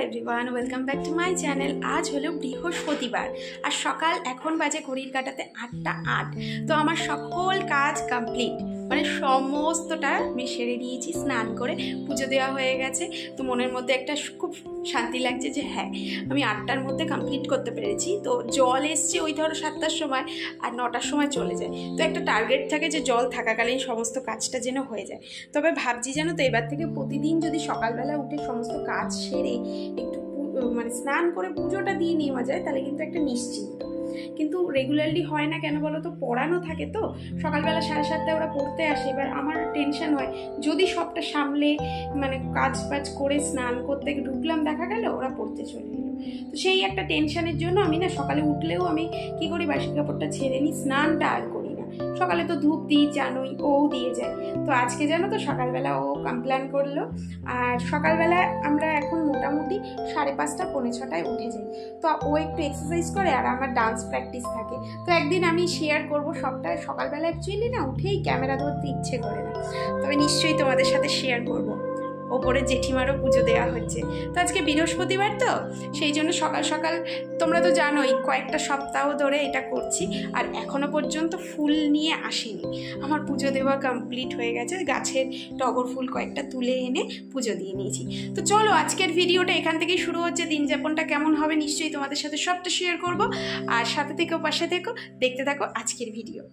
Everyone, welcome back to my channel. আজ হলো বৃহস্পতিবার আর সকাল এখন বাজে ঘড়ির কাঁটাতে 8টা 8। তো আমার সকল কাজ কমপ্লিট, মানে সমস্তটা আমি সেরে নিয়েছি। স্নান করে পুজো দেওয়া হয়ে গেছে। তো মনের মধ্যে একটা খুব শান্তি লাগছে যে হ্যাঁ, আমি 8টার মধ্যে কমপ্লিট করতে পেরেছি। তো জল এসছে ওই ধরো 7টার সময়, আর 9টার সময় চলে যায়। তো একটা টার্গেট থাকে যে জল থাকাকালীন সমস্ত কাজটা যেন হয়ে যায়। তবে ভাবছি জানো তো, এবার থেকে প্রতিদিন যদি সকালবেলা উঠে সমস্ত কাজ সেরে একটু মানে স্নান করে পুজোটা দিয়ে নেওয়া যায়, তাহলে কিন্তু একটা নিশ্চিন্ত। কিন্তু রেগুলারলি হয় না কেন বলো তো, পড়ানো থাকে। তো সকালবেলা 7:30টায় ওরা পড়তে আসে। এবার আমার টেনশন হয়, যদি সবটা সামলে মানে কাজ বাজ করে স্নান করতে ঢুকলাম, দেখা গেল ওরা পড়তে চলে এলো। তো সেই একটা টেনশনের জন্য আমি না সকালে উঠলেও আমি কি করি, বাসি কাপড়টা ছেড়ে নিই, স্নানটা আর করি না। সকালে তো ধূপ দিই, জানোই, ও দিয়ে যায়। তো আজকে জানো তো সকালবেলা ও কমপ্লেন করলো। আর সকালবেলা আমরা এখন মোটামুটি 5:30 পৌনে 6টায় উঠে যাই। তো ও একটু এক্সারসাইজ করে আর আমার ডান্স প্র্যাকটিস থাকে। তো একদিন আমি শেয়ার করব সবটা। সকালবেলা অ্যাকচুয়ালি না উঠেই ক্যামেরা ধরতে ইচ্ছে করে না, তবে নিশ্চয়ই তোমাদের সাথে শেয়ার করব। ওপরে জেঠিমারও পুজো দেওয়া হচ্ছে। তো আজকে বৃহস্পতিবার, তো সেই জন্য সকাল সকাল তোমরা তো জানোই কয়েকটা সপ্তাহ ধরে এটা করছি। আর এখনো পর্যন্ত ফুল নিয়ে আসেনি। আমার পুজো দেওয়া কমপ্লিট হয়ে গেছে। গাছের টগর ফুল কয়েকটা তুলে এনে পুজো দিয়ে নিয়েছি। তো চলো, আজকের ভিডিওটা এখান থেকেই শুরু হচ্ছে। দিন যাপনটা কেমন হবে নিশ্চয়ই তোমাদের সাথে সবটা শেয়ার করব। আর সাথে থেকো, পাশে থেকো, দেখতে থাকো আজকের ভিডিও।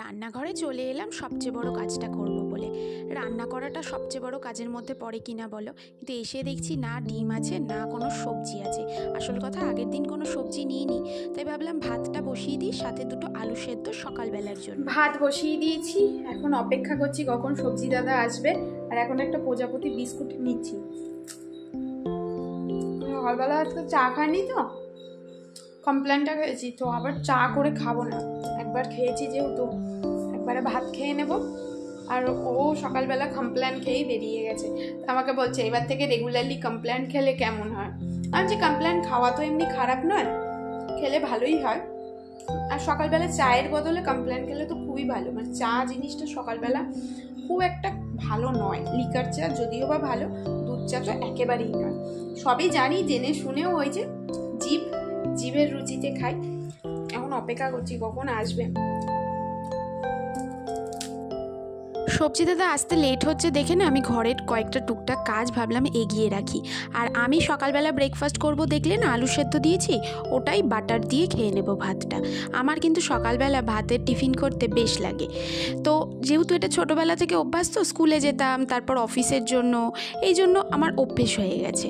রান্নাঘরে চলে এলাম সবচেয়ে বড় কাজটা করব বলে। রান্না করাটা সবচেয়ে বড় কাজের মধ্যে পড়ে কিনা বলো, কিন্তু এসে দেখছি না ডিম আছে না কোনো সবজি আছে। আসল কথা, আগের দিন কোনো সবজি নিইনি, তাই ভাবলাম ভাতটা বসিয়ে দিই, সাথে দুটো আলু সেদ্ধ সকালবেলার জন্য। ভাত বসিয়ে দিয়েছি, এখন অপেক্ষা করছি কখন সবজি দাদা আসবে। আর এখন একটা প্রজাপতি বিস্কুট নিচ্ছি। সকালবেলা আজকে চা খাইনি, তো কমপ্লেনটা খেয়েছি, তো আবার চা করে খাবো না। একবার খেয়েছি যেহেতু, একবারে ভাত খেয়ে নেব। আর ও সকালবেলা কমপ্লেন খেয়েই বেরিয়ে গেছে। আমাকে বলছে এবার থেকে রেগুলারলি কমপ্লেন খেলে কেমন হয়। আমি যে কমপ্লেন খাওয়া তো এমনি খারাপ নয়, খেলে ভালোই হয়। আর সকালবেলা চায়ের বদলে কমপ্লেন খেলে তো খুবই ভালো। মানে চা জিনিসটা সকালবেলা খুব একটা ভালো নয়। লিকার চা যদিও বা ভালো, দুধ চা তো একেবারেই নয়। সবই জানি, জেনে শুনেও ওই যে জীবের রুচিতে খাই। এখন অপেক্ষা করছি কখন আসবে। সবজি দাদা আসতে লেট হচ্ছে দেখে না আমি ঘরের কয়েকটা টুকটাক কাজ ভাবলাম এগিয়ে রাখি। আর আমি সকালবেলা ব্রেকফাস্ট করব দেখলে না, আলু সেদ্ধ দিয়েছি, ওটাই বাটার দিয়ে খেয়ে নেব ভাতটা। আমার কিন্তু সকালবেলা ভাতের টিফিন করতে বেশ লাগে। তো যেহেতু এটা ছোটোবেলা থেকে অভ্যাস, তো স্কুলে যেতাম, তারপর অফিসের জন্য, এই জন্য আমার অভ্যেস হয়ে গেছে।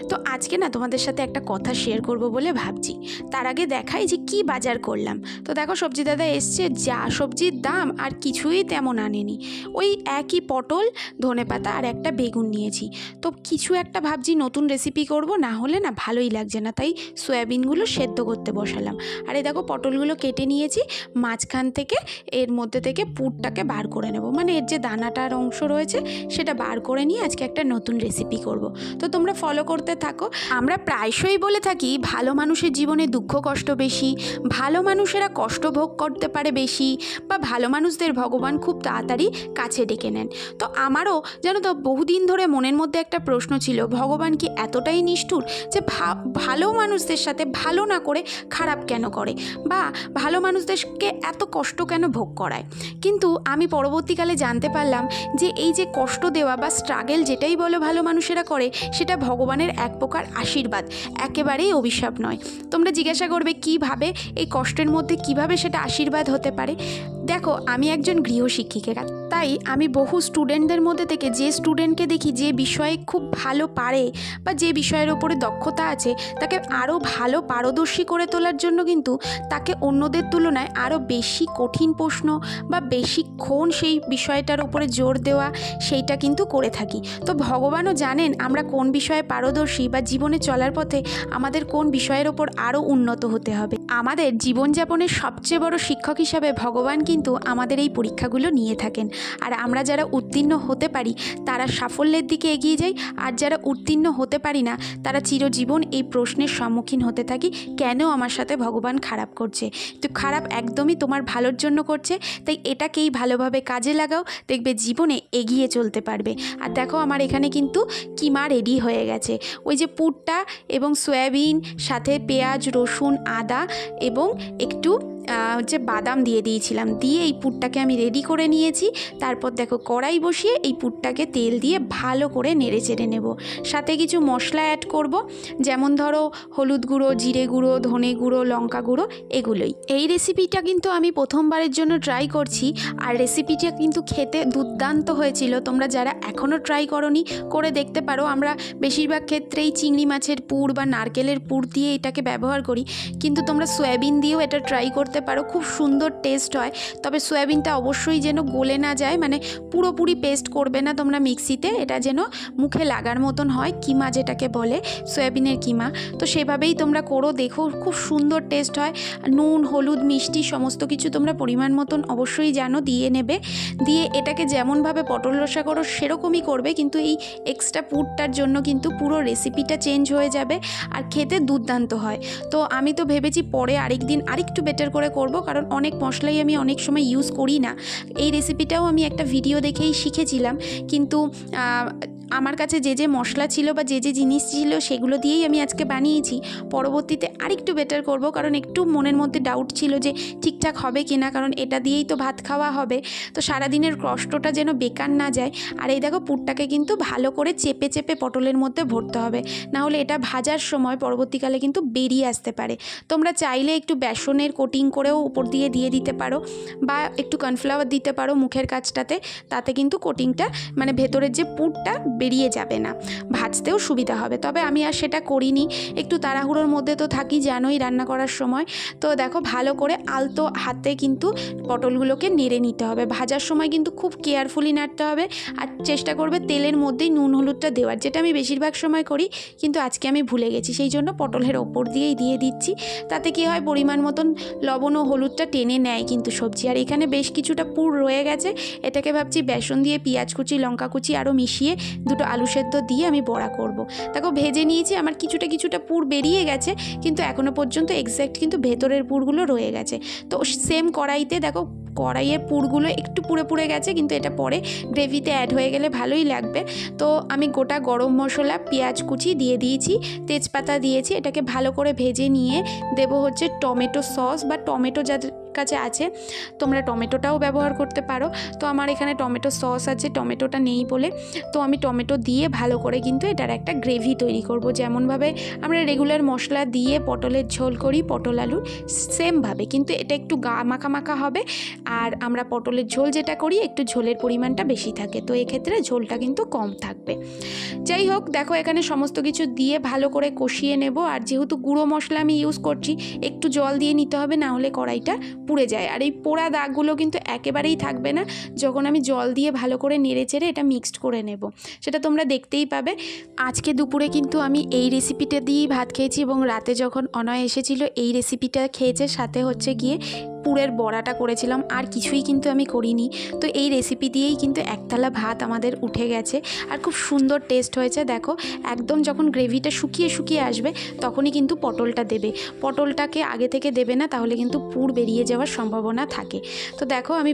তো আজকে না তোমাদের সাথে একটা কথা শেয়ার করব বলে ভাবছি। তার আগে দেখাই যে কি বাজার করলাম। তো দেখো সবজি দাদা এসছে, যা সবজির দাম আর কিছুই তেমন আনেনি। ওই একই পটল, ধনেপাতা আর একটা বেগুন নিয়েছি। তো কিছু একটা ভাবছি নতুন রেসিপি করব, না হলে না ভালোই লাগছে না, তাই সয়াবিনগুলো সেদ্ধ করতে বসালাম। আর এই দেখো পটলগুলো কেটে নিয়েছি, মাঝখান থেকে এর মধ্যে থেকে পুরটাকে বার করে নেব, মানে এর যে দানাটার অংশ রয়েছে সেটা বার করে নিয়ে আজকে একটা নতুন রেসিপি করব। তো তোমরা ফলো করতে থাকো। আমরা প্রায়শই বলে থাকি ভালো মানুষের জীবনে দুঃখ কষ্ট বেশি, ভালো মানুষেরা কষ্ট ভোগ করতে পারে বেশি, বা ভালো মানুষদের ভগবান খুব তাড়াতাড়ি কাছে ডেকে নেন। তো আমারও জানো তো বহুদিন ধরে মনের মধ্যে একটা প্রশ্ন ছিল, ভগবান কি এতটাই নিষ্ঠুর যে ভালো মানুষদের সাথে ভালো না করে খারাপ কেন করে, বা ভালো মানুষদেরকে এত কষ্ট কেন ভোগ করায়। কিন্তু আমি পরবর্তীকালে জানতে পারলাম যে এই যে কষ্ট দেওয়া বা স্ট্রাগল যেটাই বলো ভালো মানুষেরা করে, সেটা ভগবানের এক প্রকার আশীর্বাদ, একেবারেই অভিশাপ নয়। তোমরা জিজ্ঞাসা করবে কিভাবে এই কষ্টের মধ্যে কিভাবে সেটা আশীর্বাদ হতে পারে। দেখো আমি একজন গৃহশিক্ষিকা, তাই আমি বহু স্টুডেন্টদের মধ্যে থেকে যে স্টুডেন্টকে দেখি যে বিষয়ে খুব ভালো পারে বা যে বিষয়ের ওপরে দক্ষতা আছে, তাকে আরও ভালো পারদর্শী করে তোলার জন্য কিন্তু তাকে অন্যদের তুলনায় আরও বেশি কঠিন প্রশ্ন বা বেশিক্ষণ সেই বিষয়টার ওপরে জোর দেওয়া, সেইটা কিন্তু করে থাকি। তো ভগবানও জানেন আমরা কোন বিষয়ে পারদর্শী, বা জীবনে চলার পথে আমাদের কোন বিষয়ের ওপর আরও উন্নত হতে হবে। আমাদের জীবনযাপনের সবচেয়ে বড় শিক্ষক হিসাবে ভগবান কিন্তু আমাদের এই পরীক্ষাগুলো নিয়ে থাকেন। আর আমরা যারা উত্তীর্ণ হতে পারি তারা সাফল্যের দিকে এগিয়ে যাই, আর যারা উত্তীর্ণ হতে পারি না তারা চিরজীবন এই প্রশ্নের সম্মুখীন হতে থাকি, কেন আমার সাথে ভগবান খারাপ করছে। তো খারাপ একদমই তোমার ভালোর জন্য করছে, তাই এটাকেই ভালোভাবে কাজে লাগাও, দেখবে জীবনে এগিয়ে চলতে পারবে। আর দেখো আমার এখানে কিন্তু কিমা রেডি হয়ে গেছে। ওই যে পুরটা এবং সয়াবিন, সাথে পেঁয়াজ, রসুন, আদা এবং একটু হচ্ছে বাদাম দিয়ে দিয়েছিলাম, দিয়ে এই পুরটাকে আমি রেডি করে নিয়েছি। তারপর দেখো কড়াই বসিয়ে এই পুরটাকে তেল দিয়ে ভালো করে নেড়ে চেড়ে নেব। সাথে কিছু মশলা অ্যাড করব, যেমন ধরো হলুদ গুঁড়ো, জিরে গুঁড়ো, ধনে গুঁড়ো, লঙ্কা গুঁড়ো, এগুলোই। এই রেসিপিটা কিন্তু আমি প্রথমবারের জন্য ট্রাই করছি, আর রেসিপিটা কিন্তু খেতে দুর্দান্ত হয়েছিল। তোমরা যারা এখনও ট্রাই করোনি করে দেখতে পারো। আমরা বেশিরভাগ ক্ষেত্রেই চিংড়ি মাছের পুর বা নারকেলের পুর দিয়ে এটাকে ব্যবহার করি, কিন্তু তোমরা সয়াবিন দিয়েও এটা ট্রাই করতে পারো, খুব সুন্দর টেস্ট হয়। তবে সয়াবিনটা অবশ্যই যেন গলে না যায়, মানে পুরোপুরি পেস্ট করবে না তোমরা মিক্সিতে, এটা যেন মুখে লাগার মতন হয়, কিমা যেটাকে বলে সয়াবিনের কিমা। তো সেভাবেই তোমরা করো, দেখো খুব সুন্দর টেস্ট হয়। নুন, হলুদ, মিষ্টি সমস্ত কিছু তোমরা পরিমাণ মতন অবশ্যই জানো দিয়ে নেবে। দিয়ে এটাকে যেমনভাবে পটল রসা করো সেরকমই করবে, কিন্তু এই এক্সট্রা পুরটার জন্য কিন্তু পুরো রেসিপিটা চেঞ্জ হয়ে যাবে আর খেতে দুর্দান্ত হয়। তো আমি তো ভেবেছি পরে আরেকদিন আরেকটু বেটার করে করব, কারণ অনেক মশলাই আমি অনেক সময় ইউজ করি না। এই রেসিপিটাও আমি একটা ভিডিও দেখেই শিখেছিলাম, কিন্তু আমার কাছে যে যে মশলা ছিল বা যে যে জিনিস ছিল সেগুলো দিয়েই আমি আজকে বানিয়েছি। পরবর্তীতে আরেকটু বেটার করব, কারণ একটু মনের মধ্যে ডাউট ছিল যে ঠিকঠাক হবে কি না, কারণ এটা দিয়েই তো ভাত খাওয়া হবে। তো সারাদিনের কষ্টটা যেন বেকার না যায়। আর এই দেখো পুরটাকে কিন্তু ভালো করে চেপে চেপে পটলের মধ্যে ভরতে হবে, না হলে এটা ভাজার সময় পরবর্তীকালে কিন্তু বেরিয়ে আসতে পারে। তোমরা চাইলে একটু বেসনের কোটিং করেও উপর দিয়ে দিতে পারো, বা একটু কর্নফ্লাওয়ার দিতে পারো মুখের কাছটাতে, তাতে কিন্তু কোটিংটা মানে ভেতরের যে পুরটা বেরিয়ে যাবে না, ভাজতেও সুবিধা হবে। তবে আমি আর সেটা করিনি, একটু তাড়াহুড়োর মধ্যে তো থাকি জানোই রান্না করার সময়। তো দেখো ভালো করে আলতো হাতে কিন্তু পটলগুলোকে নেড়ে নিতে হবে। ভাজার সময় কিন্তু খুব কেয়ারফুলি নাড়তে হবে, আর চেষ্টা করবে তেলের মধ্যেই নুন হলুদটা দেওয়ার, যেটা আমি বেশিরভাগ সময় করি, কিন্তু আজকে আমি ভুলে গেছি, সেই জন্য পটলের ওপর দিয়েই দিয়ে দিচ্ছি। তাতে কি হয়, পরিমাণ মতন লবণ ও হলুদটা টেনে নেয় কিন্তু সবজি। আর এখানে বেশ কিছুটা পুর রয়ে গেছে, এটাকে ভাবছি বেসন দিয়ে পেঁয়াজ কুচি, লঙ্কা কুচি আরও মিশিয়ে দুটো আলু সেদ্ধ দিয়ে আমি বড়া করব। দেখো ভেজে নিয়েছি, আমার কিছুটা পুর বেরিয়ে গেছে, কিন্তু এখনও পর্যন্ত এক্স্যাক্ট কিন্তু ভেতরের পুরগুলো রয়ে গেছে। তো সেম কড়াইতে দেখো কড়াইয়ের পুরগুলো একটু পুড়ে গেছে, কিন্তু এটা পরে গ্রেভিতে অ্যাড হয়ে গেলে ভালোই লাগবে। তো আমি গোটা গরম মশলা, পেঁয়াজ কুচি দিয়ে দিয়েছি, তেজপাতা দিয়েছি, এটাকে ভালো করে ভেজে নিয়ে দেবো হচ্ছে টমেটো সস, বা টমেটো যাদের কাছে আছে তোমরা টমেটোটাও ব্যবহার করতে পারো। তো আমার এখানে টমেটো সস আছে, টমেটোটা নেই বলে, তো আমি টমেটো দিয়ে ভালো করে কিন্তু এটার একটা গ্রেভি তৈরি করব। যেমনভাবে আমরা রেগুলার মশলা দিয়ে পটলের ঝোল করি, পটল আলুর, সেমভাবে কিন্তু এটা একটু মাখা মাখা হবে। আর আমরা পটলের ঝোল যেটা করি একটু ঝোলের পরিমাণটা বেশি থাকে, তো এক্ষেত্রে ঝোলটা কিন্তু কম থাকবে। যাই হোক, দেখো এখানে সমস্ত কিছু দিয়ে ভালো করে কষিয়ে নেব। আর যেহেতু গুঁড়ো মশলা আমি ইউজ করছি, একটু জল দিয়ে নিতে হবে, না হলে কড়াইটা পুড়ে যায়। আর এই পোড়া দাগগুলো কিন্তু একেবারেই থাকবে না যখন আমি জল দিয়ে ভালো করে নেড়ে চেড়ে এটা মিক্সড করে নেব, সেটা তোমরা দেখতেই পাবে। আজকে দুপুরে কিন্তু আমি এই রেসিপিটা দিয়েই ভাত খেয়েছি, এবং রাতে যখন অনয় এসেছিল এই রেসিপিটা খেয়েছে, সাথে হচ্ছে গিয়ে পুরের বড়াটা করেছিলাম, আর কিছুই কিন্তু আমি করিনি। তো এই রেসিপি দিয়েই কিন্তু এক থালা ভাত আমাদের উঠে গেছে, আর খুব সুন্দর টেস্ট হয়েছে। দেখো একদম যখন গ্রেভিটা শুকিয়ে আসবে তখনই কিন্তু পটলটা দেবে, পটলটাকে আগে থেকে দেবে না, তাহলে কিন্তু পুর বেরিয়ে যাওয়ার সম্ভাবনা থাকে। তো দেখো আমি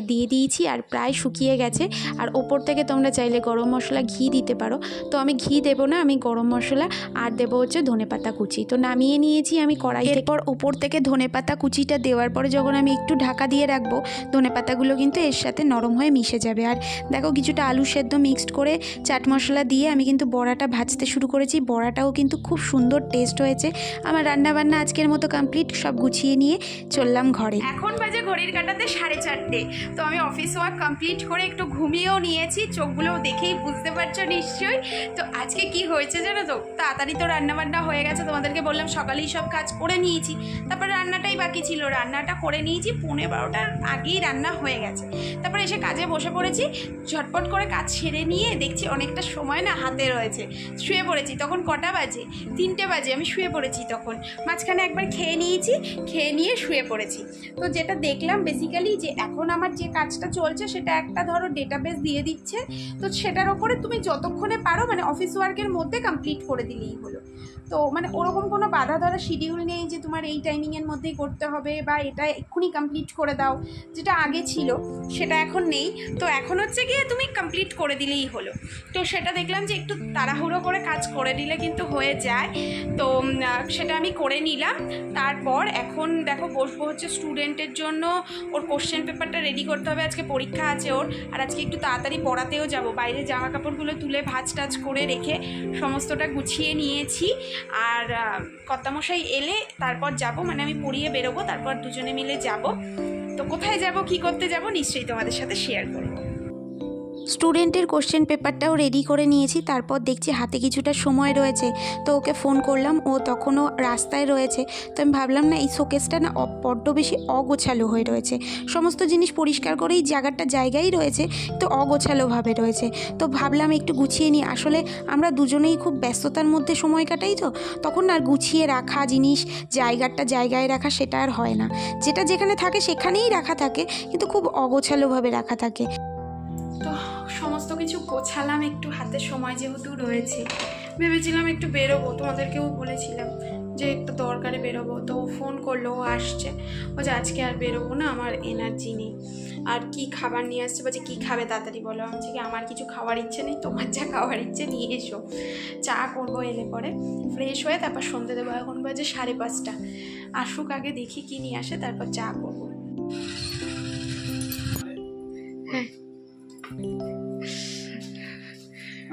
দিয়ে দিয়েছি, আর প্রায় শুকিয়ে গেছে। আর ওপর থেকে তোমরা চাইলে গরম মশলা, ঘি দিতে পারো, তো আমি ঘি দেবো না, আমি গরম মশলা আর দেবো হচ্ছে ধনেপাতা কুচি। তো নামিয়ে নিয়েছি আমি কড়াই, এরপর ওপর থেকে ধনেপাতা কুচিটা দেওয়ার পরে যখন আমি একটু ঢাকা দিয়ে রাখবো, ধনেপাতাগুলো কিন্তু এর সাথে নরম হয়ে মিশে যাবে। আর দেখো কিছুটা আলু সেদ্ধ মিক্সড করে চাট মশলা দিয়ে আমি কিন্তু বড়াটা ভাজতে শুরু করেছি, বড়াটাও কিন্তু খুব সুন্দর টেস্ট হয়েছে। আমার রান্নাবান্না আজকের মতো কমপ্লিট, সব গুছিয়ে নিয়ে চললাম ঘরে। এখন বাজে ঘড়ির কাঁটাতে 4:30। তো আমি অফিস ওয়ার্ক কমপ্লিট করে একটু ঘুমিয়েও নিয়েছি, চোখগুলো দেখেই বুঝতে পারছো নিশ্চয়ই। তো আজকে কি হয়েছে জানো তো, তাড়াতাড়ি তো রান্নাবান্না হয়ে গেছে, তোমাদেরকে বললাম সকালেই সব কাজ করে নিয়েছি, তারপর রান্নাটাই বাকি ছিল রান্নাটা করে নিয়েছি, 11:30টার আগেই রান্না হয়ে গেছে। তারপরে এসে কাজে বসে পড়েছি, ঝটপট করে কাজ সেরে নিয়ে দেখছি অনেকটা সময় না হাতে রয়েছে, শুয়ে পড়েছি। তখন কটা বাজে? 3টে বাজে। আমি শুয়ে পড়েছি তখন, মাঝখানে একবার খেয়ে নিয়েছি, খেয়ে নিয়ে শুয়ে পড়েছি। তো যেটা দেখলাম বেসিক্যালি যে এখন আমার যে কাজটা চলছে সেটা একটা ধরো ডেটাবেস দিয়ে দিচ্ছে, তো সেটার ওপরে তুমি যতক্ষণে পারো মানে অফিস ওয়ার্কের মধ্যে কমপ্লিট করে দিলেই হলো। তো মানে ওরকম কোনো বাধা ধরা শিডিউল নেই যে তোমার এই টাইমিংয়ের মধ্যেই করতে হবে বা এটা এক্ষুনি কমপ্লিট করে দাও, যেটা আগে ছিল সেটা এখন নেই। তো এখন হচ্ছে গিয়ে তুমি কমপ্লিট করে দিলেই হলো। তো সেটা দেখলাম যে একটু তাড়াহুড়ো করে কাজ করে দিলে কিন্তু হয়ে যায়। তো সেটা আমি করে নিলাম। তারপর এখন দেখো বসবো হচ্ছে স্টুডেন্টের জন্য, ওর কোশ্চেন পেপারটা রেডি করতে হবে, আজকে পরীক্ষা আছে ওর। আর আজকে একটু তাড়াতাড়ি পড়াতেও যাব, বাইরে জামা কাপড়গুলো তুলে ভাঁজ টাজ করে রেখে সমস্তটা গুছিয়ে নিয়েছি। আর কর্তামশাই এলে তারপর যাব, মানে আমি পড়িয়ে বেরোবো, তারপর দুজনে মিলে যাব। তো কোথায় যাব, কি করতে যাব নিশ্চয়ই তোমাদের সাথে শেয়ার করব। স্টুডেন্টের কোশ্চেন পেপারটাও রেডি করে নিয়েছি। তারপর দেখছি হাতে কিছুটা সময় রয়েছে, তো ওকে ফোন করলাম, ও তখনও রাস্তায় রয়েছে। তো আমি ভাবলাম না এই শোকেসটা না বড্ড বেশি অগোছালো হয়ে রয়েছে, সমস্ত জিনিস পরিষ্কার করেই জায়গাটা জায়গায় রয়েছে, তো অগোছালোভাবে রয়েছে। তো ভাবলাম একটু গুছিয়ে নিই। আসলে আমরা দুজনেই খুব ব্যস্ততার মধ্যে সময় কাটাই, তো তখন আর গুছিয়ে রাখা জিনিস জায়গাটা জায়গায় রাখা সেটা আর হয় না। যেটা যেখানে থাকে সেখানেই রাখা থাকে, কিন্তু খুব অগোছালোভাবে রাখা থাকে। তো সমস্ত কিছু গোছালাম, একটু হাতে সময় যেহেতু রয়েছে, ভেবেছিলাম একটু বেরোবো, তোমাদেরকেও বলেছিলাম যে একটু দরকারে বেরোবো। তো ফোন করলো, ও আসছে, ও যে আজকে আর বেরোবো না, আমার এনার্জি নেই। আর কি খাবার নিয়ে আসছে, বলছে কী খাবে তাড়াতাড়ি বলো। আমি বলছি কি আমার কিছু খাওয়ার ইচ্ছে নেই, তোমার যা খাওয়ার ইচ্ছে নিয়ে এসো, চা করবো এলে পরে, ফ্রেশ হয়ে তারপর সন্ধ্যে দেবো। এখন বাজে 5:30, আসুক আগে, দেখি কি নিয়ে আসে, তারপর চা করবো। হ্যাঁ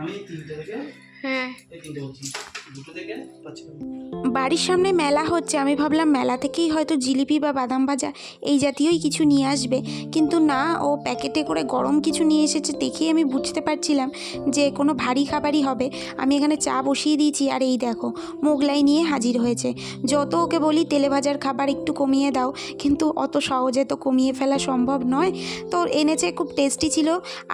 আমি 3টে থেকে হ্যাঁ 3টে বলছি, 2টো থেকে 5 বাড়ির সামনে মেলা হচ্ছে, আমি ভাবলাম মেলা থেকেই হয়তো জিলিপি বা বাদাম ভাজা এই জাতীয়ই কিছু নিয়ে আসবে, কিন্তু না, ও প্যাকেটে করে গরম কিছু নিয়ে এসেছে। দেখেই আমি বুঝতে পারছিলাম যে কোনো ভারী খাবারই হবে। আমি এখানে চা বসিয়ে দিয়েছি, আর এই দেখো মোগলাই নিয়ে হাজির হয়েছে। যত ওকে বলি তেলে ভাজার খাবার একটু কমিয়ে দাও, কিন্তু অত সহজে তো কমিয়ে ফেলা সম্ভব নয়। তো এনেছে, খুব টেস্টি ছিল।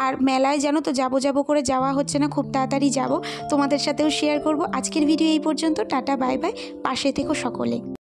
আর মেলায় জানো তো যাবো করে যাওয়া হচ্ছে না, খুব তাড়াতাড়ি যাব, তোমাদের সাথেও শেয়ার করব। আজকের ভিডিও এই পর্যন্ত, টাটা বাই বাই, পাশে থেকো সকলে।